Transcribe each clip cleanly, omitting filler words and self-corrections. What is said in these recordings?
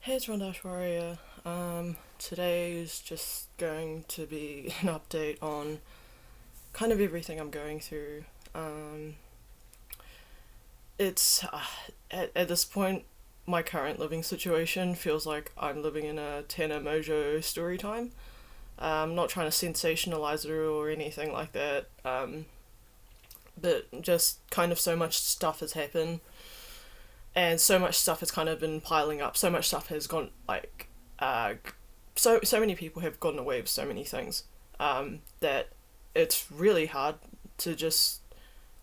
Hey, it's Randash Warrior. Today is just going to be an update on kind of everything I'm going through. Um, at this point, my current living situation feels like I'm living in a Tana Mojo story time. I'm not trying to sensationalize it or anything like that, but just kind of so much stuff has happened and so much stuff has kind of been piling up. So much stuff has gone so many people have gotten away with so many things that it's really hard to just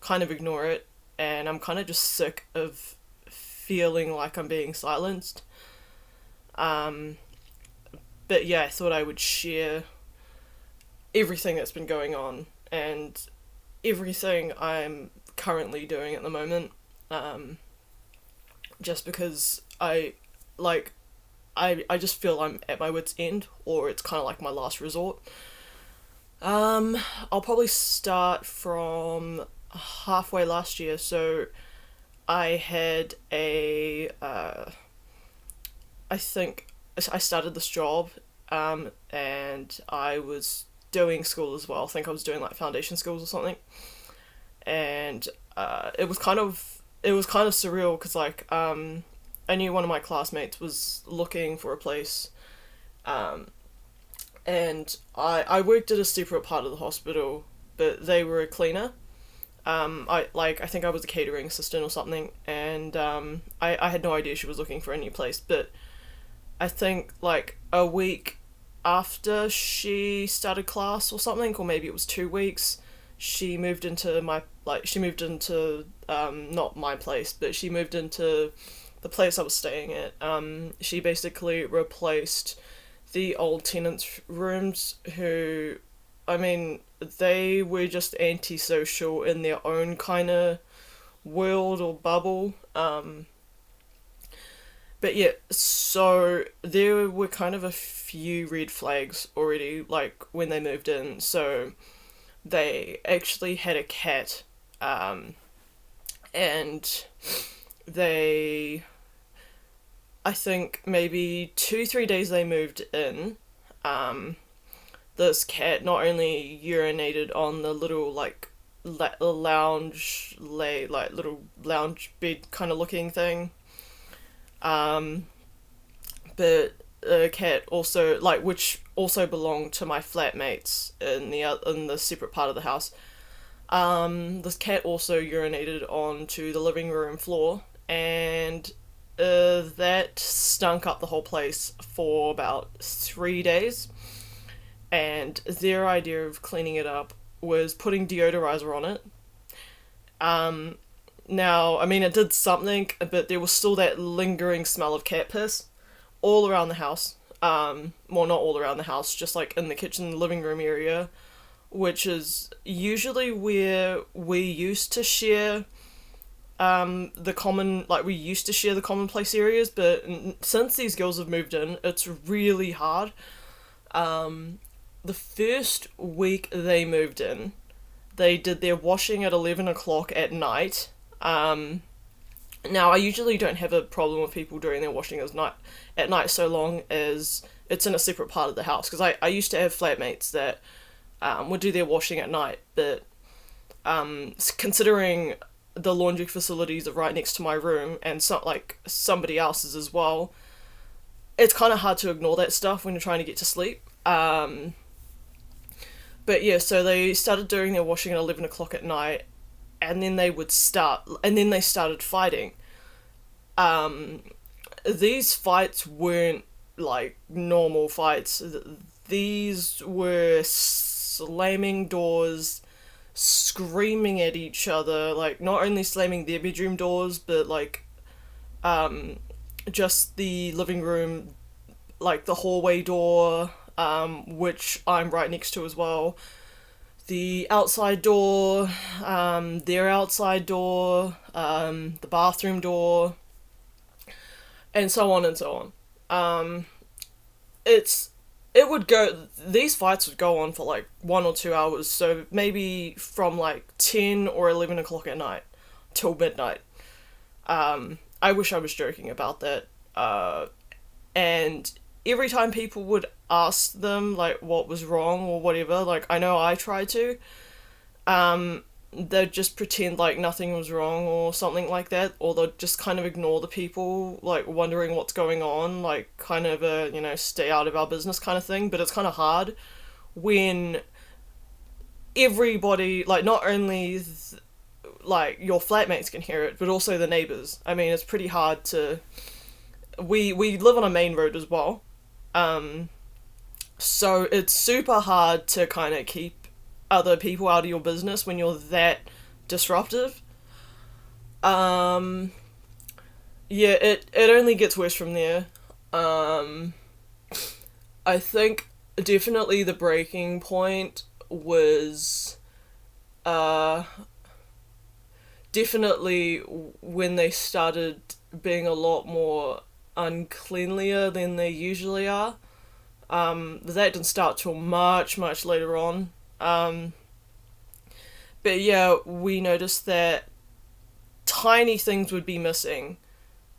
kind of ignore it, and I'm kind of just sick of feeling like I'm being silenced. Um, but yeah, I thought I would share everything that's been going on and everything I'm currently doing at the moment. Um, just because like I just feel I'm at my wit's end, or it's kind of like my last resort. Um, I'll probably start from halfway last year. So I had I think I started this job, and I was doing school as well. I think I was doing like foundation schools or something, and it was kind of surreal because I knew one of my classmates was looking for a place, um, and I worked at a separate part of the hospital, but they were a cleaner. I think I was a catering assistant or something, and I had no idea she was looking for a new place, but I think like a week after she started class or something, or maybe it was 2 weeks, she moved into not my place, but she moved into the place I was staying at. She basically replaced the old tenants' rooms, who, I mean, they were just antisocial in their own kind of world or bubble. But yeah, so there were kind of a few red flags already, like when they moved in. So they actually had a cat, um, and they, I think maybe 2, 3 days they moved in, um, this cat not only urinated on the little little lounge bed kind of looking thing, um, but the cat also which also belonged to my flatmates in the separate part of the house. This cat also urinated onto the living room floor, and that stunk up the whole place for about 3 days. And their idea of cleaning it up was putting deodorizer on it. Um, Now, I mean, it did something, but there was still that lingering smell of cat piss all around the house. Well, not all around the house, just like in the kitchen, living room area, which is usually where we used to share we used to share the commonplace areas, but since these girls have moved in, it's really hard. The first week they moved in, they did their washing at 11 o'clock at night. Now, I usually don't have a problem with people doing their washing at night so long as it's in a separate part of the house, because I used to have flatmates that would do their washing at night, but considering the laundry facilities are right next to my room and somebody else's as well, it's kind of hard to ignore that stuff when you're trying to get to sleep. But yeah, so they started doing their washing at 11 o'clock at night, and then they started fighting. Um, these fights weren't like normal fights. These were slamming doors, screaming at each other, like not only slamming their bedroom doors, but um, just the living room, like the hallway door, which I'm right next to as well, the outside door, their outside door, the bathroom door, and so on and so on. Um, it's it would go These fights would go on for like 1 or 2 hours, so maybe from like 10 or 11 o'clock at night till midnight. I wish I was joking about that. and every time people would ask them like what was wrong or whatever, like I know I tried to, they'd just pretend like nothing was wrong or something like that, or they'd just kind of ignore the people like wondering what's going on, like kind of a, stay out of our business kind of thing. But it's kind of hard when everybody, like not only like your flatmates can hear it, but also the neighbors. I mean, it's pretty hard to. We live on a main road as well, so it's super hard to kind of keep other people out of your business when you're that disruptive. Um, yeah, it only gets worse from there. Um, I think definitely the breaking point was uh definitely when they started being a lot more uncleanlier than they usually are. That didn't start till much later on. Um, but yeah, we noticed that tiny things would be missing.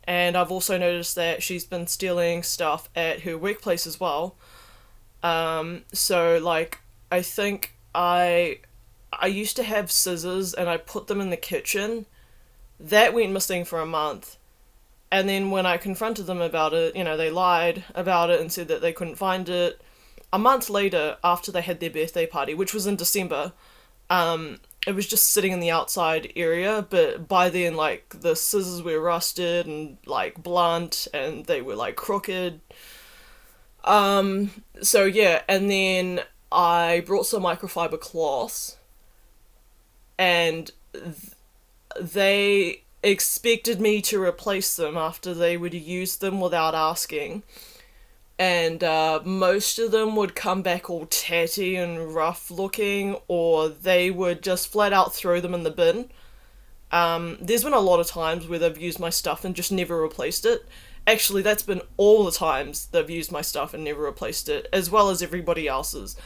And I've also noticed that she's been stealing stuff at her workplace as well. So like I think I used to have scissors and I put them in the kitchen. That went missing for a month. And then when I confronted them about it, they lied about it and said that they couldn't find it. A month later, after they had their birthday party, which was in December, it was just sitting in the outside area, but by then, like, the scissors were rusted and, like, blunt, and they were, like, crooked. So yeah, and then I brought some microfiber cloths, and they expected me to replace them after they would use them without asking. And most of them would come back all tatty and rough looking, or they would just flat out throw them in the bin. There's been a lot of times where they've used my stuff and just never replaced it. Actually, that's been all the times they've used my stuff and never replaced it, as well as everybody else's.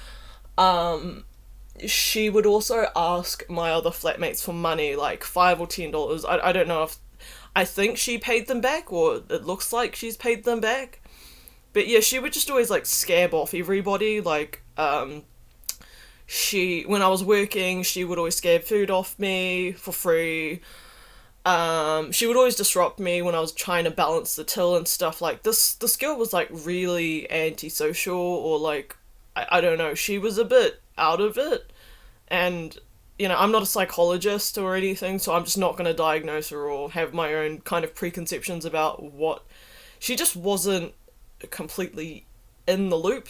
She would also ask my other flatmates for money, like $5 or $10. I don't know if. I think she paid them back, or it looks like she's paid them back. But yeah, she would just always like scab off everybody. Like, when I was working, she would always scab food off me for free. She would always disrupt me when I was trying to balance the till and stuff. Like this girl was like really antisocial, or like, I don't know, she was a bit out of it. And, I'm not a psychologist or anything, so I'm just not going to diagnose her or have my own kind of preconceptions about what. She just wasn't completely in the loop.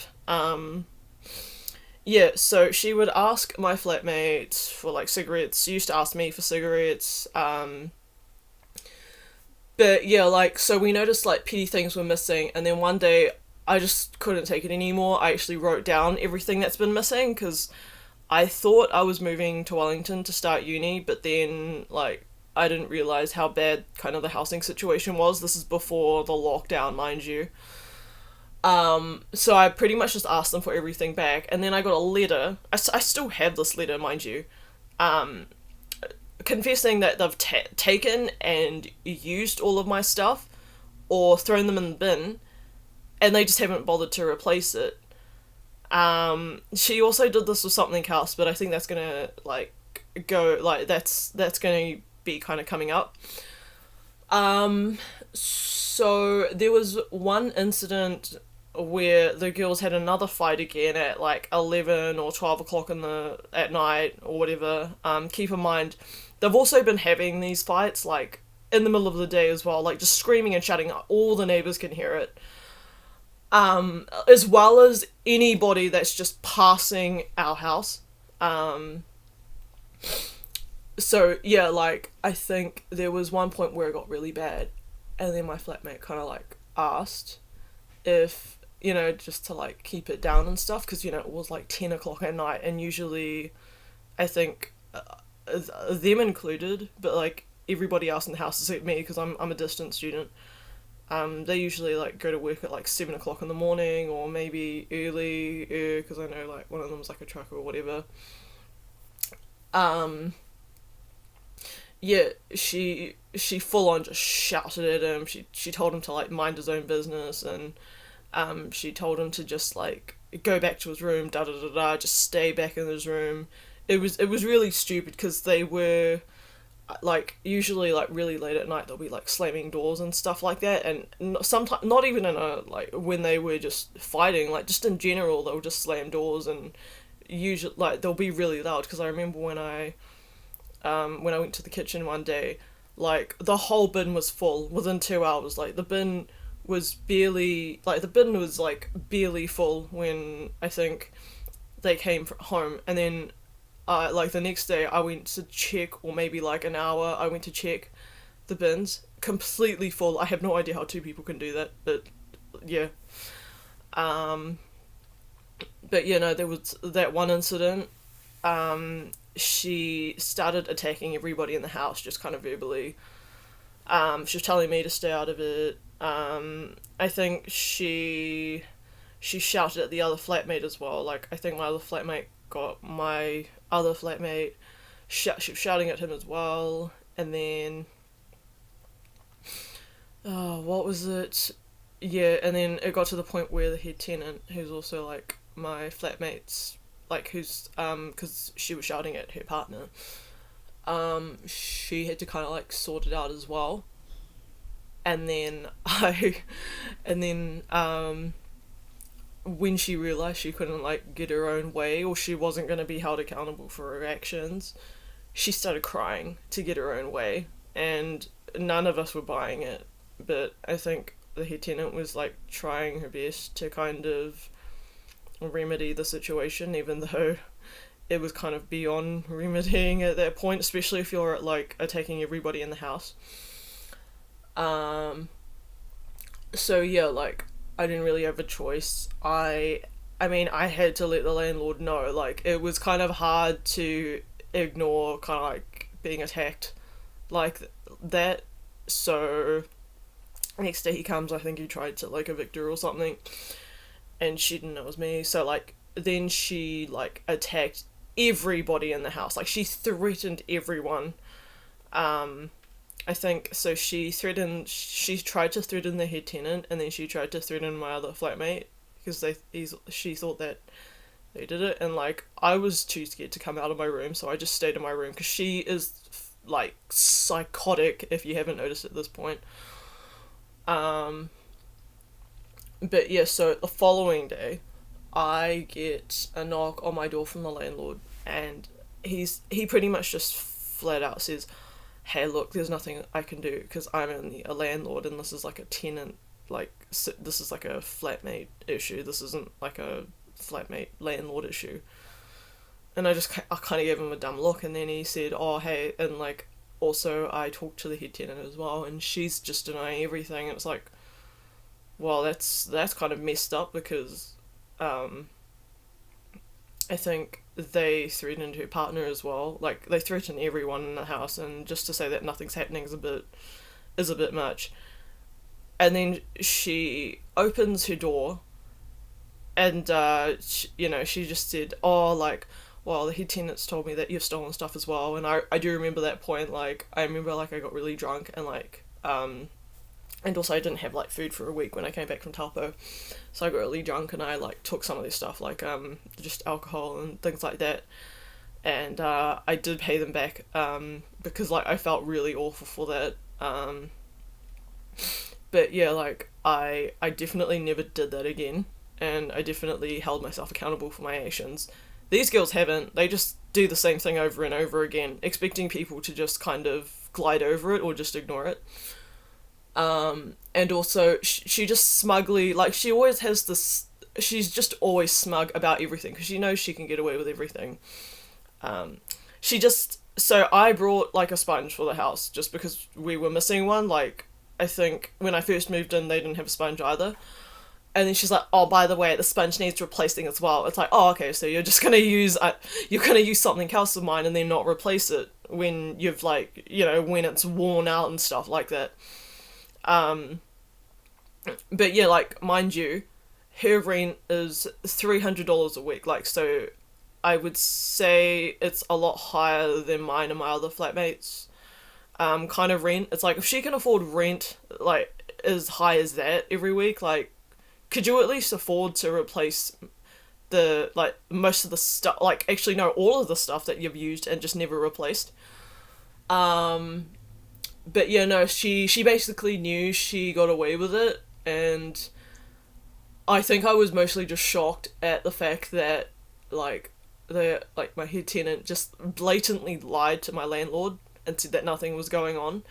Yeah, so she would ask my flatmates for like cigarettes. She used to ask me for cigarettes. But yeah, like, so we noticed like petty things were missing, and then one day I just couldn't take it anymore. I actually wrote down everything that's been missing, because I thought I was moving to Wellington to start uni, but then, like, I didn't realise how bad kind of the housing situation was. This is before the lockdown, mind you. So I pretty much just asked them for everything back, and then I got a letter. I still have this letter, mind you. Confessing that they've taken and used all of my stuff, or thrown them in the bin, and they just haven't bothered to replace it. She also did this with something else, but I think that's gonna like go like that's gonna be kind of coming up. So there was one incident where the girls had another fight again at like 11 or 12 o'clock at night or whatever. Keep in mind, they've also been having these fights like in the middle of the day as well, like just screaming and shouting. All the neighbors can hear it. As well as anybody that's just passing our house. So yeah, like, I think there was one point where it got really bad, and then my flatmate kind of like asked if, just to like keep it down and stuff, because it was like 10 o'clock at night, and usually I think them included, but like everybody else in the house except me, because I'm a distant student. They usually like go to work at like 7 o'clock in the morning, or maybe early, because I know like one of them's like a trucker or whatever. yeah, she full on just shouted at him. She told him to like mind his own business, and she told him to just like go back to his room, da da da da, just stay back in his room. It was really stupid because they were like usually like really late at night they'll be like slamming doors and stuff like that, and sometimes not even in a like when they were just fighting, like just in general they'll just slam doors, and usually like they'll be really loud. Because I remember when I went to the kitchen one day, like the whole bin was full within 2 hours. Like the bin was like barely full when I think they came home, and then like the next day I went to check, or maybe like an hour I went to check the bins, completely full. I have no idea how two people can do that, but yeah. Um, but you know, there was that one incident. She started attacking everybody in the house, just kind of verbally. She was telling me to stay out of it. I think she shouted at the other flatmate as well. Like I think my other flatmate got my other flatmate. She was shouting at him as well, and then oh, what was it? Yeah, and then it got to the point where the head tenant, who's also like my flatmate's, like who's because she was shouting at her partner, she had to kind of like sort it out as well. And then and then when she realized she couldn't like get her own way, or she wasn't going to be held accountable for her actions, she started crying to get her own way, and none of us were buying it. But I think the head tenant was like trying her best to kind of remedy the situation, even though it was kind of beyond remedying at that point, especially if you're like attacking everybody in the house. Um, so yeah, like I didn't really have a choice. I mean, I had to let the landlord know. Like it was kind of hard to ignore kind of like being attacked like that. So next day he comes, I think he tried to like evict her or something, and she didn't know it was me. So like then she like attacked everybody in the house. Like she threatened everyone. Um, I think so. She tried to threaten the head tenant, and then she tried to threaten my other flatmate because she thought that they did it, and like I was too scared to come out of my room, so I just stayed in my room because she is like psychotic. If you haven't noticed at this point. Um, but yeah, so the following day, I get a knock on my door from the landlord, and he pretty much just flat out says, "Hey, look, there's nothing I can do because I'm only a landlord, and this is like a tenant, like this is like a flatmate issue. This isn't like a flatmate landlord issue." And I kind of gave him a dumb look, and then he said, "Oh, hey," and like also I talked to the head tenant as well, and she's just denying everything. And it's like, well, that's kind of messed up because um, I think they threatened her partner as well. Like they threatened everyone in the house, and just to say that nothing's happening is a bit much. And then she opens her door, and she just said, "Oh, like, well, the head tenants told me that you've stolen stuff as well." And I do remember that point. Like I remember like I got really drunk, and like and also I didn't have like food for a week when I came back from Taupo, so I got really drunk, and I like took some of this stuff like just alcohol and things like that, and I did pay them back because like I felt really awful for that. But yeah, like I definitely never did that again, and I definitely held myself accountable for my actions. These girls haven't. They just do the same thing over and over again, expecting people to just kind of glide over it or just ignore it. And also, she just smugly, like, she always has this, she's just always smug about everything, because she knows she can get away with everything. She just, so I brought, like, a sponge for the house, just because we were missing one. Like, I think when I first moved in, they didn't have a sponge either. And then she's like, "Oh, by the way, the sponge needs replacing as well." It's like, "Oh, okay, so you're gonna use something else of mine and then not replace it when you've like, when it's worn out and stuff like that." Um, but yeah, like mind you, her rent is $300 a week. Like, so I would say it's a lot higher than mine and my other flatmates. kind of rent. It's like, if she can afford rent like as high as that every week, like, could you at least afford to replace the, like, most of the stuff, like, actually no, all of the stuff that you've used and just never replaced. But yeah, no, she basically knew she got away with it, and I think I was mostly just shocked at the fact that, like, my head tenant just blatantly lied to my landlord and said that nothing was going on.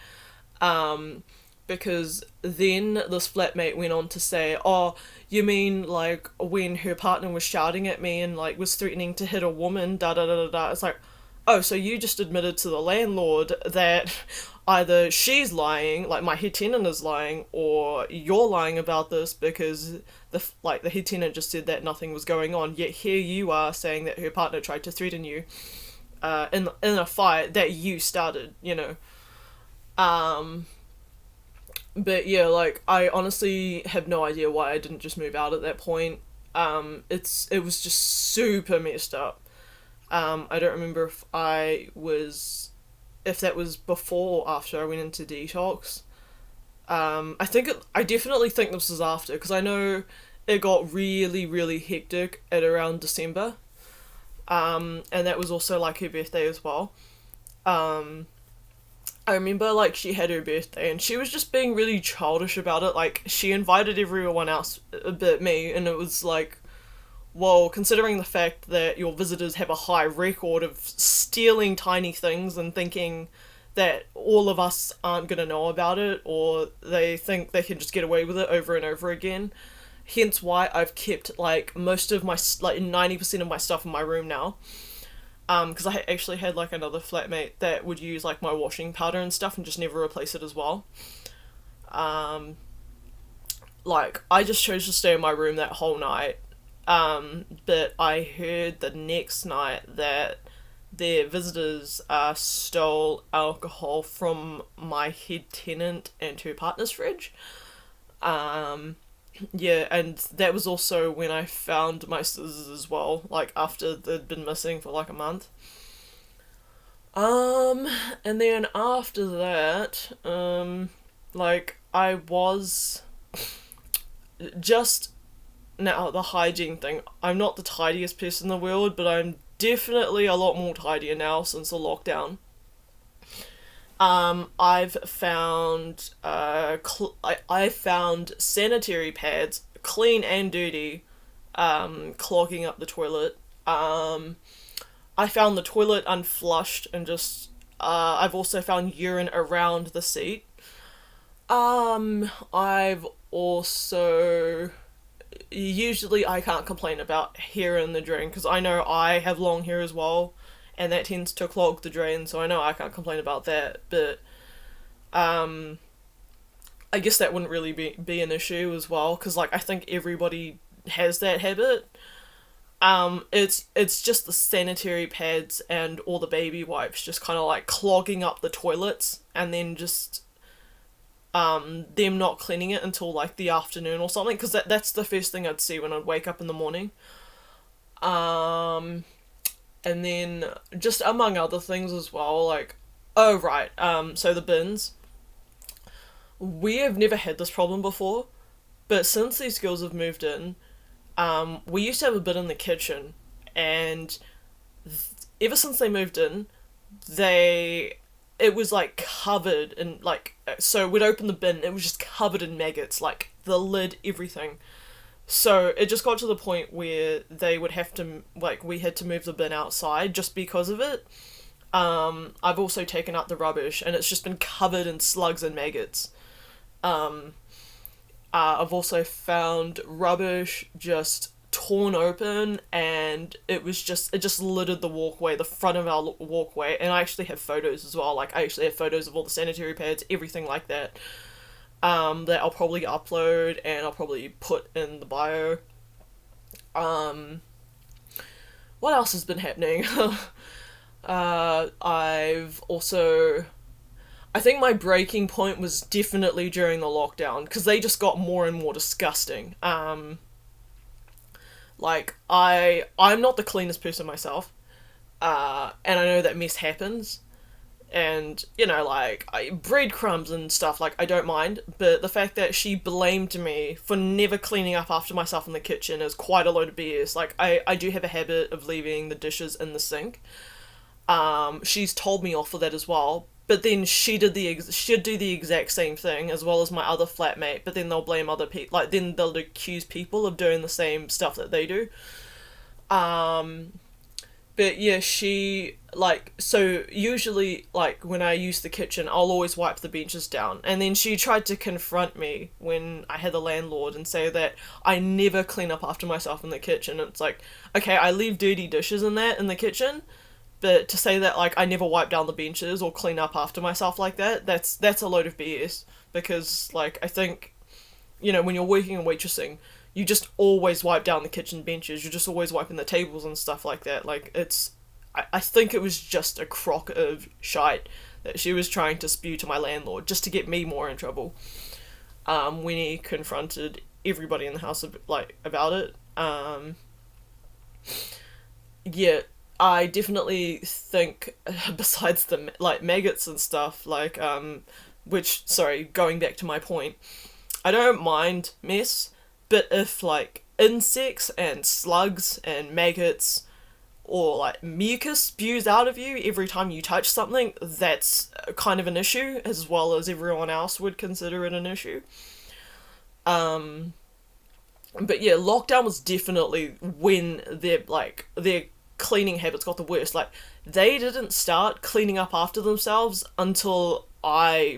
Um, because then this flatmate went on to say, "Oh, you mean like when her partner was shouting at me and like was threatening to hit a woman, da da da da da." It's like, "Oh, so you just admitted to the landlord that either she's lying, like my head tenant is lying, or you're lying about this because the head tenant just said that nothing was going on. Yet here you are saying that her partner tried to threaten you, in a fight that you started, you know." Um, but yeah, like, I honestly have no idea why I didn't just move out at that point. It was just super messed up. I don't remember if that was before or after I went into detox. I definitely think this was after, because I know it got really, really hectic at around December. And that was also like her birthday as well. Um, I remember, like, she had her birthday and she was just being really childish about it. Like, she invited everyone else but me, and it was like, well, considering the fact that your visitors have a high record of stealing tiny things and thinking that all of us aren't going to know about it, or they think they can just get away with it over and over again. Hence why I've kept, like, most of my, like, 90% of my stuff in my room now. Because I actually had, like, another flatmate that would use, like, my washing powder and stuff and just never replace it as well. Um, like, I just chose to stay in my room that whole night. But I heard the next night that their visitors stole alcohol from my head tenant and her partner's fridge. Um, yeah, and that was also when I found my scissors as well, like, after they'd been missing for like a month. Um, and then after that, like, I was just, now, the hygiene thing. I'm not the tidiest person in the world, but I'm definitely a lot more tidier now since the lockdown. I've found I found sanitary pads, clean and dirty, clogging up the toilet. I found the toilet unflushed and just. I've also found urine around the seat. I've also, usually I can't complain about hair in the drain because I know I have long hair as well, and that tends to clog the drain, so I know I can't complain about that. But um, I guess that wouldn't really be an issue as well, because, like, I think everybody has that habit. It's just the sanitary pads and all the baby wipes just kind of like clogging up the toilets, and then just them not cleaning it until like the afternoon or something, because that's the first thing I'd see when I'd wake up in the morning. Um, and then just among other things as well, like, oh right, so the bins. We have never had this problem before, but since these girls have moved in, we used to have a bin in the kitchen, and ever since they moved in, they it was like covered in, like, so we'd open the bin, it was just covered in maggots, like the lid, everything. So it just got to the point where they would have to, like, we had to move the bin outside just because of it. I've also taken out the rubbish, and it's just been covered in slugs and maggots. Um, I've also found rubbish just torn open, and it just littered the walkway, the front of our walkway, and I actually have photos as well. Like, I actually have photos of all the sanitary pads, everything like that. That I'll probably upload and I'll probably put in the bio. Um, what else has been happening? I've also, I think my breaking point was definitely during the lockdown, because they just got more and more disgusting. Like, I'm not the cleanest person myself, and I know that mess happens, And, like, breadcrumbs and stuff, like, I don't mind, but the fact that she blamed me for never cleaning up after myself in the kitchen is quite a load of BS. Like, I do have a habit of leaving the dishes in the sink. She's told me off for that as well. But then she'd do the exact same thing as well as my other flatmate. But then they'll blame other people. Like, then they'll accuse people of doing the same stuff that they do. But yeah, she, like, so usually, like, when I use the kitchen, I'll always wipe the benches down. And then she tried to confront me when I had the landlord and say that I never clean up after myself in the kitchen. And it's like, okay, I leave dirty dishes in the kitchen, but to say that, like, I never wipe down the benches or clean up after myself like that, that's a load of BS. Because, like, I think, when you're working and waitressing, you just always wipe down the kitchen benches. You're just always wiping the tables and stuff like that. Like, I think it was just a crock of shite that she was trying to spew to my landlord just to get me more in trouble. When he confronted everybody in the house, like, about it. Yeah, I definitely think, besides the, like, maggots and stuff, like, which, sorry, going back to my point, I don't mind mess, but if, like, insects and slugs and maggots or, like, mucus spews out of you every time you touch something, that's kind of an issue, as well as everyone else would consider it an issue. But yeah, lockdown was definitely when their cleaning habits got the worst. Like, they didn't start cleaning up after themselves until I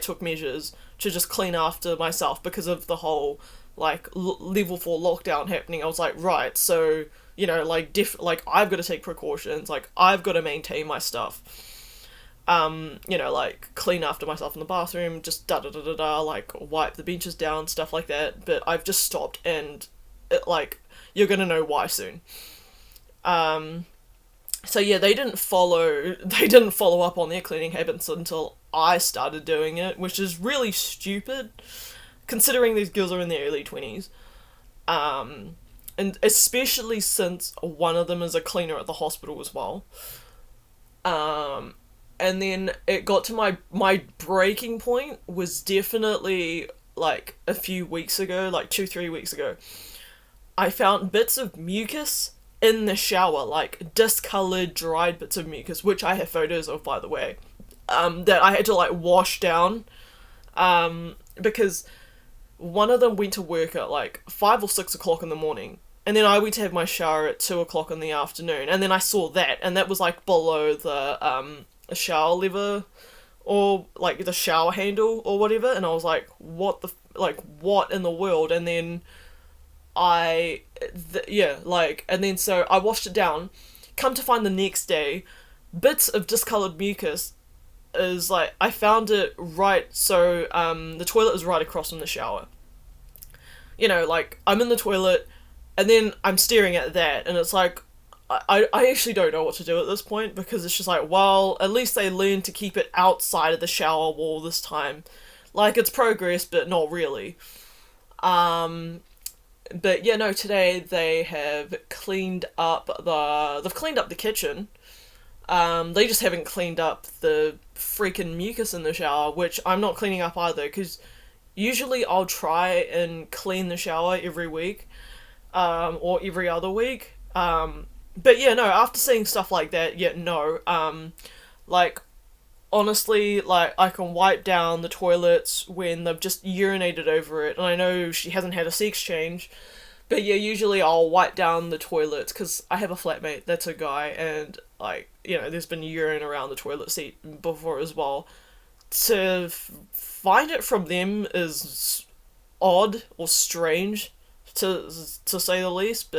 took measures to just clean after myself because of the whole, like, level 4 lockdown happening. I was like, right, so, like, I've got to take precautions, like, I've got to maintain my stuff. Like, clean after myself in the bathroom, just da-da-da-da-da, like, wipe the benches down, stuff like that, but I've just stopped, and, you're gonna know why soon. So yeah, they didn't follow up on their cleaning habits until I started doing it, which is really stupid, considering these girls are in their early 20s. And especially since one of them is a cleaner at the hospital as well. And then it got to my breaking point was definitely, like, a few weeks ago, like 2-3 weeks ago. I found bits of mucus in the shower, like discolored, dried bits of mucus, which I have photos of, by the way, that I had to, like, wash down, because one of them went to work at, like, 5 or 6 o'clock in the morning, and then I went to have my shower at 2 o'clock in the afternoon, and then I saw that, and that was, like, below the, shower lever, or, like, the shower handle, or whatever, and I was like, what in the world, and then and then so I washed it down, come to find the next day, bits of discoloured mucus is, like, I found it right, so, the toilet is right across from the shower. Like, I'm in the toilet, and then I'm staring at that, and it's like, I actually don't know what to do at this point, because it's just like, well, at least they learned to keep it outside of the shower wall this time. Like, it's progress, but not really. But yeah, no, today they have cleaned up the kitchen. They just haven't cleaned up the freaking mucus in the shower, which I'm not cleaning up either, because usually I'll try and clean the shower every week, or every other week. But yeah, no, after seeing stuff like that, yeah, no, like, honestly, like, I can wipe down the toilets when they've just urinated over it, and I know she hasn't had a sex change, but yeah, usually I'll wipe down the toilets, because I have a flatmate that's a guy, and, like, there's been urine around the toilet seat before as well. To find it from them is odd, or strange, to say the least,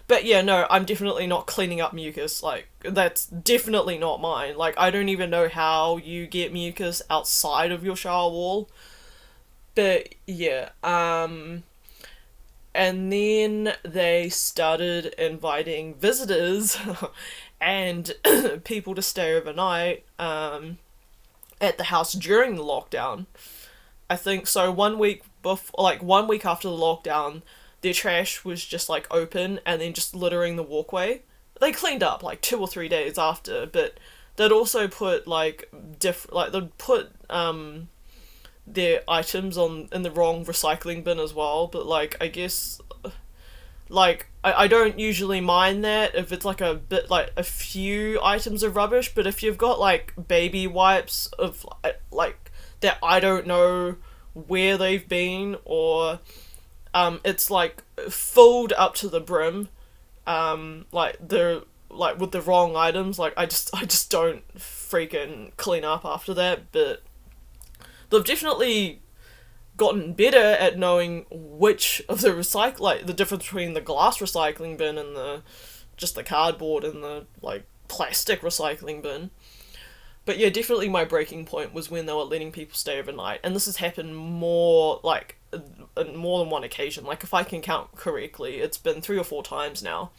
but yeah, no, I'm definitely not cleaning up mucus, like, that's definitely not mine. Like, I don't even know how you get mucus outside of your shower wall. But yeah, and then they started inviting visitors and people to stay overnight, at the house during the lockdown. I think so. 1 week after the lockdown, their trash was just, like, open and then just littering the walkway, they cleaned up like 2 or 3 days after, but they'd also put like they'd put their items on in the wrong recycling bin as well. But like I guess like I don't usually mind that if it's like a bit like a few items of rubbish, but if you've got like baby wipes of like that I don't know where they've been, or it's like filled up to the brim, like they're like with the wrong items, like I just don't freaking clean up after that. But they've definitely gotten better at knowing which of the recycle, like the difference between the glass recycling bin and the just the cardboard and the like plastic recycling bin. But yeah, definitely my breaking point was when they were letting people stay overnight, and this has happened more like on more than one occasion. Like if I can count correctly, it's been 3 or 4 times now.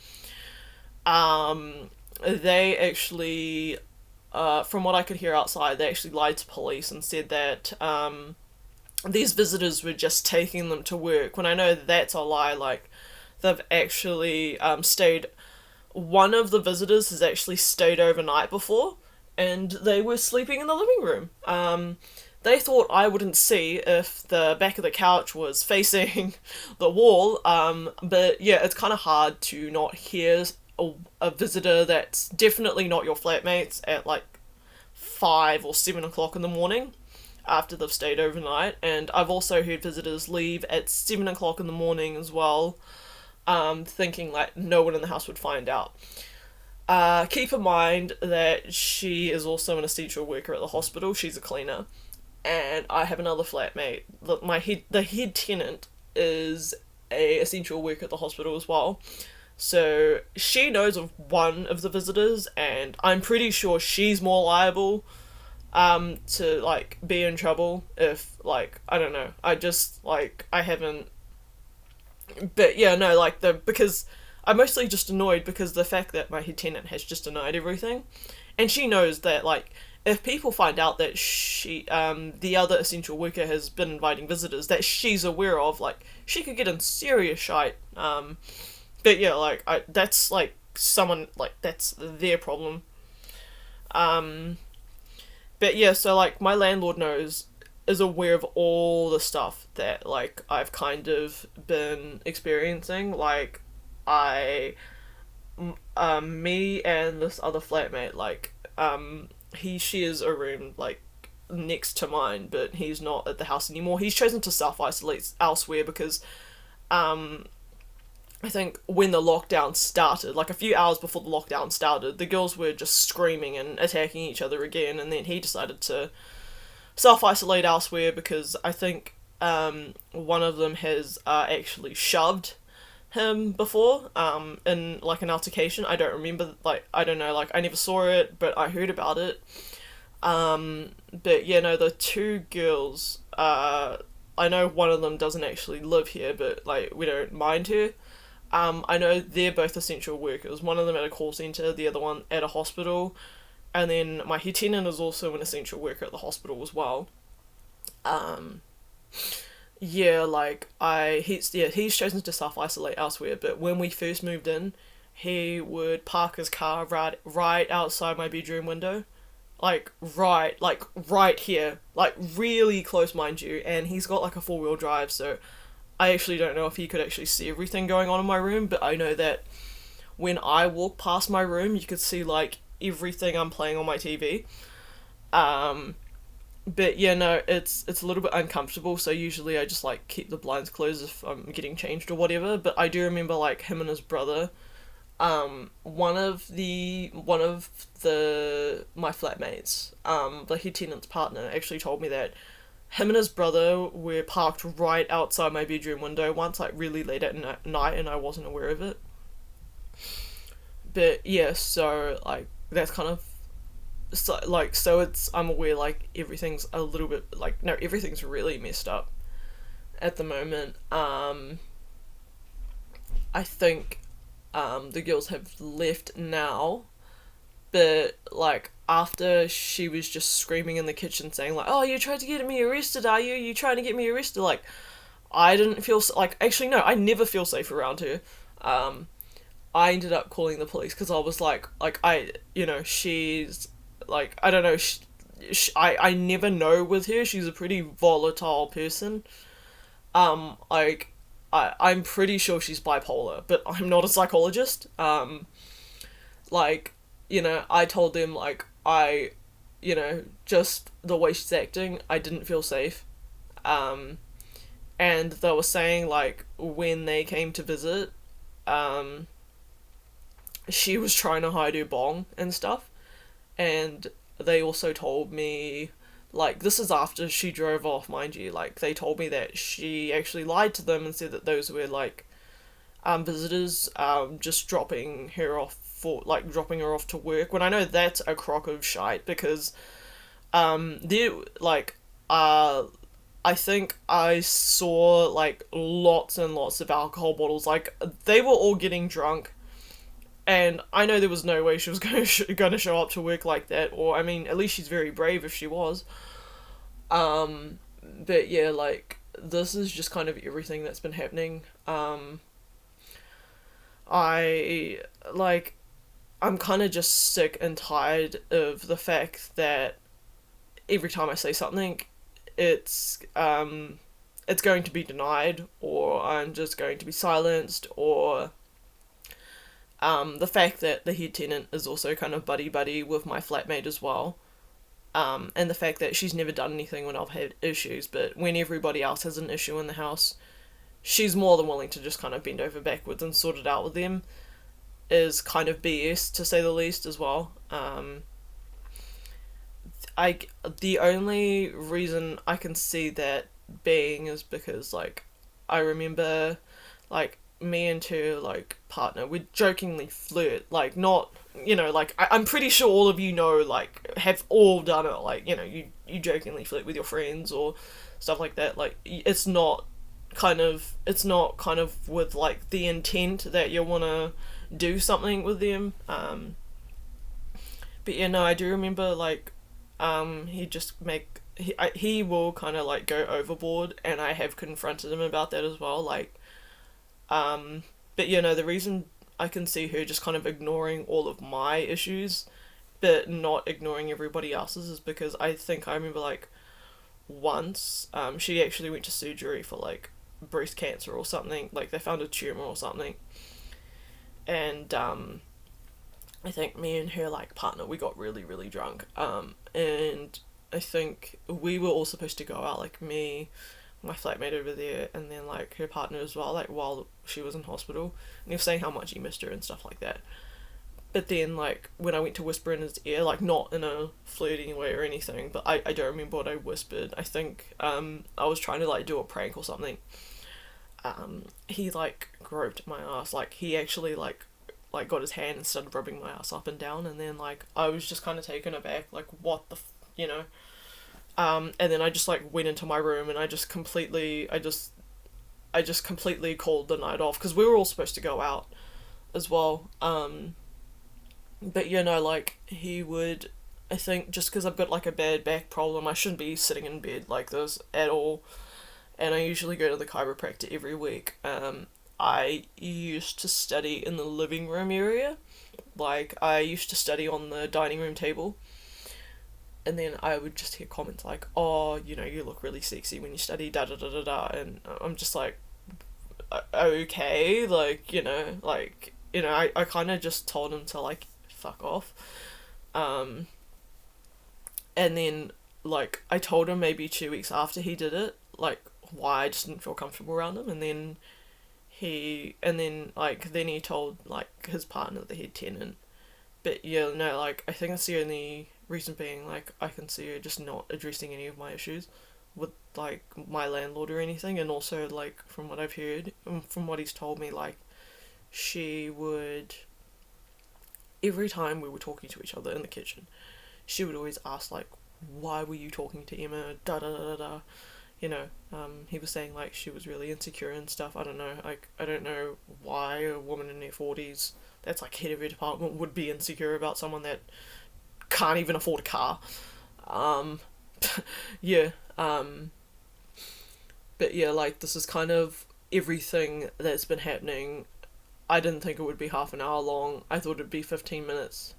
They actually, from what I could hear outside, they actually lied to police and said that these visitors were just taking them to work. When I know that's a lie. Like they've actually stayed. One of the visitors has actually stayed overnight before, and they were sleeping in the living room. They thought I wouldn't see if the back of the couch was facing the wall, but yeah, it's kind of hard to not hear a visitor that's definitely not your flatmates at like 5 or 7 o'clock in the morning after they've stayed overnight. And I've also heard visitors leave at 7 o'clock in the morning as well, thinking like no one in the house would find out. Keep in mind that she is also an essential worker at the hospital. She's a cleaner. And I have another flatmate. The head tenant is a essential worker at the hospital as well. So she knows of one of the visitors, and I'm pretty sure she's more liable to like be in trouble if like I don't know. I just like I haven't. But yeah, no, like because I'm mostly just annoyed because the fact that my head tenant has just denied everything, and she knows that like if people find out that the other essential worker has been inviting visitors that she's aware of, like she could get in serious shite. But yeah, like that's like someone like that's their problem. But yeah, so like my landlord is aware of all the stuff that like I've kind of been experiencing. Like I me and this other flatmate, like he shares a room like next to mine, but he's not at the house anymore. He's chosen to self-isolate elsewhere because I think when the lockdown started, like a few hours before the lockdown started, the girls were just screaming and attacking each other again, and then he decided to self-isolate elsewhere because I think one of them has actually shoved him before in like an altercation. I don't remember, like I don't know, like I never saw it, but I heard about it. But yeah, no, the two girls, I know one of them doesn't actually live here, but like we don't mind her. I know they're both essential workers. One of them at a call centre, the other one at a hospital, and then my head tenant is also an essential worker at the hospital as well. Yeah, like he's chosen to self-isolate elsewhere, but when we first moved in, he would park his car right outside my bedroom window. Like right here. Like really close, mind you, and he's got like a 4-wheel drive, so I actually don't know if he could actually see everything going on in my room, but I know that when I walk past my room, you could see like everything I'm playing on my TV. But yeah, no, it's a little bit uncomfortable, so usually I just like keep the blinds closed if I'm getting changed or whatever. But I do remember like him and his brother, one of the my flatmates, the head tenant's partner actually told me that him and his brother were parked right outside my bedroom window once, like really late at night, and I wasn't aware of it. But yeah, so like that's kind of so it's I'm aware like everything's a little bit like no everything's really messed up at the moment. I think the girls have left now, but like after she was just screaming in the kitchen saying like, oh, you tried to get me arrested, are you trying to get me arrested, like I didn't feel like actually no, I never feel safe around her. I ended up calling the police because I was like I, she's like, I don't know, I never know with her. She's a pretty volatile person. Like, I'm pretty sure she's bipolar, but I'm not a psychologist. Like, I told them, like, just the way she's acting, I didn't feel safe. Um, and they were saying, like, when they came to visit, um, she was trying to hide her bong and stuff. And they also told me, like, this is after she drove off, mind you, like, they told me that she actually lied to them and said that those were, like, visitors, just dropping her off to work, when I know that's a crock of shite, because, they like, I think I saw, like, lots and lots of alcohol bottles, like, they were all getting drunk, and I know there was no way she was going to show up to work like that, or, I mean, at least she's very brave if she was. But yeah, like, this is just kind of everything that's been happening. I, like, I'm kind of just sick and tired of the fact that every time I say something, it's, it's going to be denied, or I'm just going to be silenced, or, the fact that the head tenant is also kind of buddy buddy with my flatmate as well. And the fact that she's never done anything when I've had issues, but when everybody else has an issue in the house, she's more than willing to just kind of bend over backwards and sort it out with them, is kind of BS, to say the least, as well. I the only reason I can see that being is because, like, I remember, like, me and her, like, partner would jokingly flirt, like, not, like, I'm pretty sure all of you know, like, have all done it, like, you jokingly flirt with your friends or stuff like that, like, it's not kind of with, like, the intent that you want to do something with them. But yeah, no, I do remember, like, he just he will kind of, like, go overboard, and I have confronted him about that as well, like, but the reason I can see her just kind of ignoring all of my issues, but not ignoring everybody else's, is because I remember, like, once, she actually went to surgery for, like, breast cancer or something, like, they found a tumor or something, and, I think me and her, like, partner, we got really, really drunk, and I think we were all supposed to go out, like, me, my flatmate over there, and then, like, her partner as well, like, while she was in hospital, and he was saying how much he missed her and stuff like that. But then, like, when I went to whisper in his ear, like, not in a flirting way or anything, but I don't remember what I whispered. I think, I was trying to, like, do a prank or something. He, like, groped my ass, like, he actually, like, got his hand and started rubbing my ass up and down, and then, like, I was just kind of taken aback, like, what the you know? And then I just, like, went into my room, and I just completely called the night off, because we were all supposed to go out as well. But like, he would, I think, just because I've got, like, a bad back problem, I shouldn't be sitting in bed like this at all, and I usually go to the chiropractor every week. I used to study in the living room area, like, I used to study on the dining room table, and then I would just hear comments like, oh, you look really sexy when you study, da da da da da, and I'm just like, okay, like, I kind of just told him to, like, fuck off. Um, and then, like, I told him maybe 2 weeks after he did it, like, why I just didn't feel comfortable around him, and then then he told, like, his partner, the head tenant. But yeah, no, like, I think that's the only reason being, like, I can see her just not addressing any of my issues with, like, my landlord or anything, and also, like, from what I've heard, from what he's told me, like, she would, every time we were talking to each other in the kitchen, she would always ask, like, why were you talking to Emma, da da da da, he was saying, like, she was really insecure and stuff. I don't know, like, I don't know why a woman in their 40s that's, like, head of her department would be insecure about someone that can't even afford a car. Um, yeah, but yeah, like, this is kind of everything that's been happening, I didn't think it would be half an hour long. I thought it'd be 15 minutes.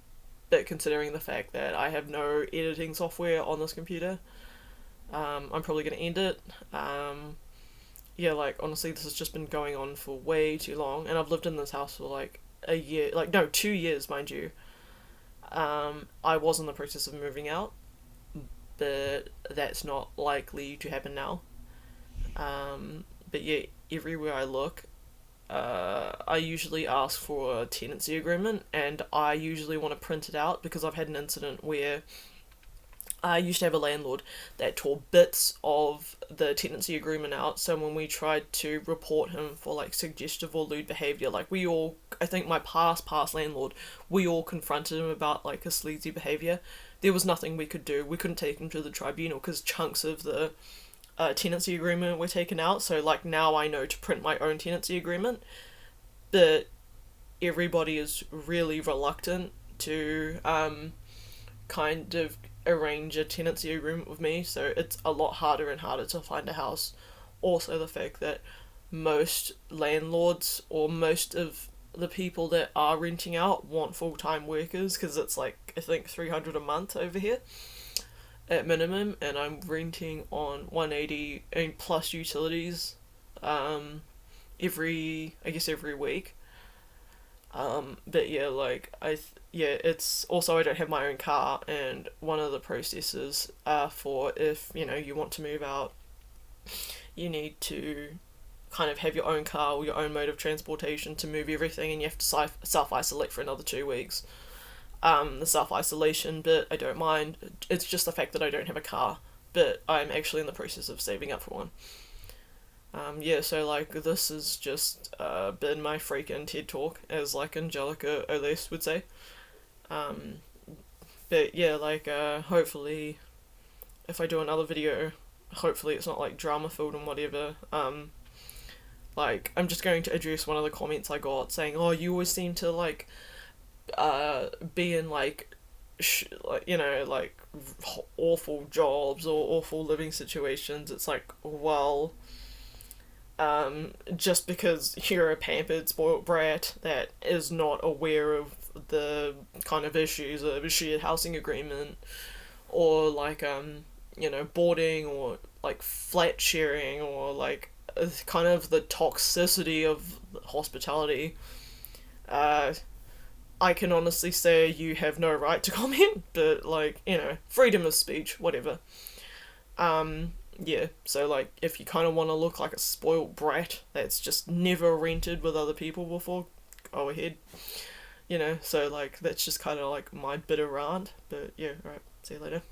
But considering the fact that I have no editing software on this computer, I'm probably going to end it. Yeah, like, honestly, this has just been going on for way too long, and I've lived in this house for, like, a year, like, no, 2 years, mind you. I was in the process of moving out, but that's not likely to happen now. But yeah, everywhere I look, I usually ask for a tenancy agreement, and I usually want to print it out because I've had an incident where I used to have a landlord that tore bits of the tenancy agreement out. So when we tried to report him for like suggestive or lewd behaviour, like we all, I think my past landlord, we all confronted him about like his sleazy behaviour. There was nothing we could do. We couldn't take him to the tribunal because chunks of the tenancy agreement were taken out. So like now I know to print my own tenancy agreement, but everybody is really reluctant to kind of arrange a tenancy agreement with me, so it's a lot harder and harder to find a house. Also, the fact that most landlords or most of the people that are renting out want full-time workers because it's like I think 300 a month over here at minimum, and I'm renting on 180 and plus utilities every week. But yeah, like yeah, it's also I don't have my own car, and one of the processes for if you want to move out, you need to kind of have your own car or your own mode of transportation to move everything, and you have to self isolate for another 2 weeks. The self isolation bit I don't mind. It's just the fact that I don't have a car, but I'm actually in the process of saving up for one. Yeah, so like this has just been my freaking TED talk, as like Angelica Oles would say. Um, but yeah, like hopefully, if I do another video, hopefully it's not like drama filled and whatever. Like I'm just going to address one of the comments I got saying, "Oh, you always seem to like, be in like, like like awful jobs or awful living situations." It's like, well, just because you're a pampered, spoilt brat that is not aware of the kind of issues of a shared housing agreement, or like boarding, or like flat sharing, or like kind of the toxicity of hospitality, I can honestly say you have no right to comment, but like, freedom of speech, whatever. Yeah, so like, if you kind of want to look like a spoiled brat that's just never rented with other people before, go ahead. So like, that's just kind of like my bitter rant, but yeah, alright, see you later.